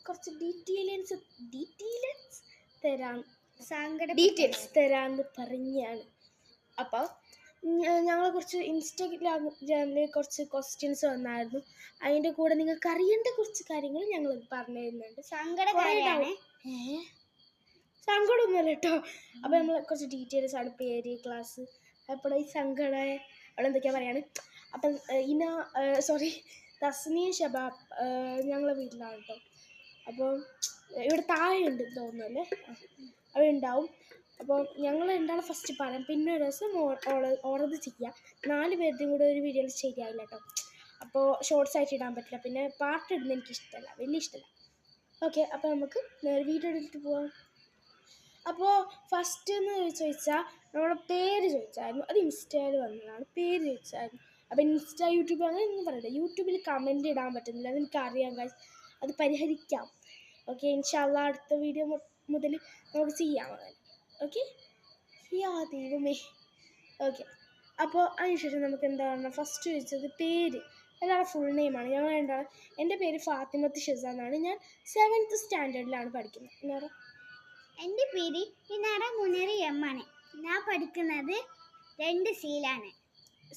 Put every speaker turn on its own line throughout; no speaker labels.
കുറച്ച് ഡീറ്റെയിൽസ് തരാമെന്ന് പറഞ്ഞാണ്. അപ്പോൾ ഞങ്ങൾ കുറച്ച് ഇൻസ്റ്റാഗ്രാമിൽ കുറച്ച് ക്വസ്റ്റ്യൻസ് വന്നായിരുന്നു. അതിൻ്റെ കൂടെ നിങ്ങൾക്ക് അറിയേണ്ട കുറച്ച് കാര്യങ്ങൾ ഞങ്ങൾ പറഞ്ഞു തരുന്നുണ്ട്. സങ്കടമൊന്നുമല്ല കേട്ടോ. അപ്പോൾ നമ്മൾ കുറച്ച് ഡീറ്റെയിൽസ് ആണ്, പേര്, ക്ലാസ്, അപ്പോൾ ഈ സങ്കട അവിടെ എന്തൊക്കെയാണ് പറയാണ്. അപ്പം തസ്നിയും ഷബാബ് ഞങ്ങളെ വീട്ടിലാണ് കേട്ടോ. അപ്പോൾ ഇവിടെ താഴെ ഉണ്ട് തോന്നുന്നല്ലേ, അവിടെ ഉണ്ടാവും. അപ്പോൾ ഞങ്ങൾ എന്താണ് ഫസ്റ്റ് പറയാം, പിന്നെ ഒരു ദിവസം ഓർഡർ ചെയ്യാം. 4 പേരുടെയും കൂടെ ഒരു വീഡിയോയിൽ ശരിയായില്ല കേട്ടോ. അപ്പോൾ ഷോർട്സ് ആയിട്ട് ഇടാൻ പറ്റില്ല, പിന്നെ പാർട്ട് ഇടുന്നത് എനിക്ക് ഇഷ്ടമല്ല, വലിയ ഇഷ്ടമല്ല. ഓക്കെ, അപ്പോൾ നമുക്ക് വീഡിയോ എടുത്തിട്ട് പോവാം. അപ്പോൾ ഫസ്റ്റ് എന്ന് ചോദിച്ചാൽ നമ്മളെ പേര് ചോദിച്ചായിരുന്നു. അത് ഇൻസ്റ്റയിൽ വന്നതാണ്, പേര് ചോദിച്ചായിരുന്നു. അപ്പോൾ യൂട്യൂബ് അങ്ങനെ ഒന്നും പറയട്ടെ, യൂട്യൂബിൽ കമൻറ്റ് ഇടാൻ പറ്റുന്നില്ല, അതെനിക്കറിയാം ഗൈസ്. അത് പരിഹരിക്കാം. ഓക്കെ, ഇൻഷാല്ലാ അടുത്ത വീഡിയോ മുതൽ നമുക്ക് ചെയ്യാം അങ്ങനെ. ഓക്കെ, ദൈവമേ. ഓക്കെ, അപ്പോൾ അതിനുശേഷം നമുക്ക് എന്താ പറയുക, ഫസ്റ്റ് ചോദിച്ചത് പേര്, എല്ലാവരുടെ ഫുൾ നെയിമാണ്. ഞങ്ങൾ എന്താണ്, എൻ്റെ പേര് ഫാത്തിമത്ത് ഷിസ എന്നാണ്. ഞാൻ 7th സ്റ്റാൻഡേർഡിലാണ് പഠിക്കുന്നത്. എന്നാ
എൻ്റെ പേര് ഇന്നാട മുനേറി എമ്മാണ്. ഞാൻ പഠിക്കുന്നത് 2 സീലാണ്,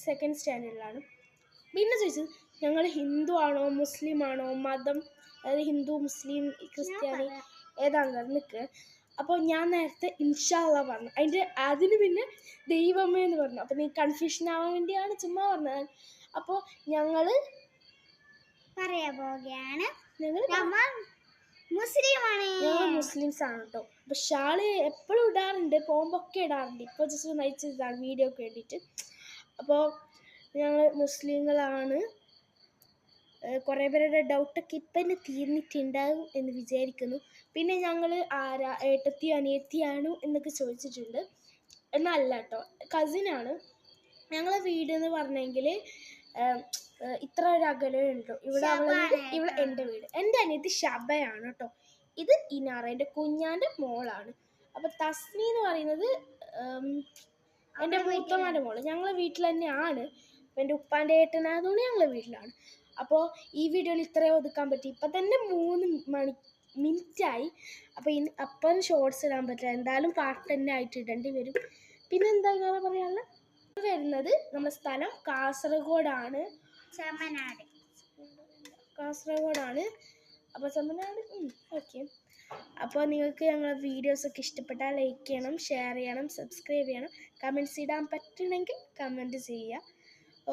2nd സ്റ്റാൻഡേർഡിലാണ്. പിന്നെ ചോദിച്ചത് ഞങ്ങൾ ഹിന്ദു ആണോ മുസ്ലിം ആണോ, മതം, അതായത് ഹിന്ദു മുസ്ലിം ക്രിസ്ത്യാനി ഏതാണെന്ന് നിൽക്കുക. അപ്പോൾ ഞാൻ നേരത്തെ ഇൻഷാല്ലാ പറഞ്ഞു, അതിന് പിന്നെ ദൈവമേ എന്ന് പറഞ്ഞു. അപ്പോൾ നീ കൺഫ്യൂഷൻ ആവാൻ വേണ്ടിയാണ് ചുമ്മാ പറഞ്ഞത്. അപ്പോൾ ഞങ്ങൾ
പറയാൻ പോവുകയാണ്,
ഞങ്ങൾ
മുസ്ലിമാണ്.
ഞങ്ങൾ മുസ്ലിംസ് ആണ് കേട്ടോ. അപ്പോൾ ഷാള് എപ്പോഴും ഇടാറുണ്ട്, പോകുമ്പോൾ ഒക്കെ ഇടാറുണ്ട്. ഇപ്പോൾ ജസ്റ്റ് നയിച്ചതാണ് വീഡിയോക്ക് വേണ്ടിയിട്ട്. അപ്പോൾ ഞങ്ങൾ മുസ്ലിങ്ങളാണ്. കുറേ പേരുടെ ഡൗട്ടൊക്കെ ഇപ്പം തന്നെ തീർന്നിട്ടുണ്ടാകും എന്ന് വിചാരിക്കുന്നു. പിന്നെ ഞങ്ങൾ ഏട്ടത്തിയോ അനിയത്തിയാണോ എന്നൊക്കെ ചോദിച്ചിട്ടുണ്ട്. എന്നല്ല കേട്ടോ, കസിനാണ്. ഞങ്ങളെ വീട് എന്ന് പറഞ്ഞെങ്കിൽ ഇത്ര ഒരു അകലമേ ഉണ്ടോ. ഇവിടെ ഇവിടെ എൻ്റെ വീട്. എൻ്റെ അനിയത്തി ഷബയാണ് കേട്ടോ. ഇത് ഇനാറ, എൻ്റെ കുഞ്ഞാൻ്റെ മോളാണ്. അപ്പോൾ തസ്നി എന്ന് പറയുന്നത് എൻ്റെ മൂത്തമാൻ്റെ മോള്. ഞങ്ങളെ വീട്ടിൽ തന്നെയാണ്. അപ്പോൾ എൻ്റെ ഉപ്പാൻ്റെ ഏട്ടനായതുകൊണ്ട് ഞങ്ങളെ വീട്ടിലാണ്. അപ്പോൾ ഈ വീഡിയോയിൽ ഇത്രയും ഒതുക്കാൻ പറ്റി. ഇപ്പം തന്നെ 3 മിനിറ്റായി. അപ്പോൾ ഷോർട്സ് ഇടാൻ പറ്റില്ല, എന്തായാലും പാർട്ട് തന്നെ ആയിട്ട് ഇടേണ്ടി വരും. പിന്നെ എന്താ ഇങ്ങനെ പറയാനുള്ളത്, വരുന്നത് നമ്മുടെ സ്ഥലം കാസർഗോഡാണ്. കാസർഗോഡാണ്. അപ്പോൾ ചെമ്മനാട്. ഓക്കെ, അപ്പോൾ നിങ്ങൾക്ക് ഞങ്ങളുടെ വീഡിയോസൊക്കെ ഇഷ്ടപ്പെട്ടാൽ ലൈക്ക് ചെയ്യണം, ഷെയർ ചെയ്യണം, സബ്സ്ക്രൈബ് ചെയ്യണം, കമൻറ്റ്സ് ഇടാൻ പറ്റണമെങ്കിൽ കമൻറ്റ് ചെയ്യുക.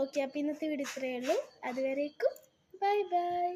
ഓക്കെ, അപ്പോൾ ഇന്നത്തെ വീഡിയോ ഇത്രയേ ഉള്ളൂ. അതുവരേക്കും ബൈ ബൈ.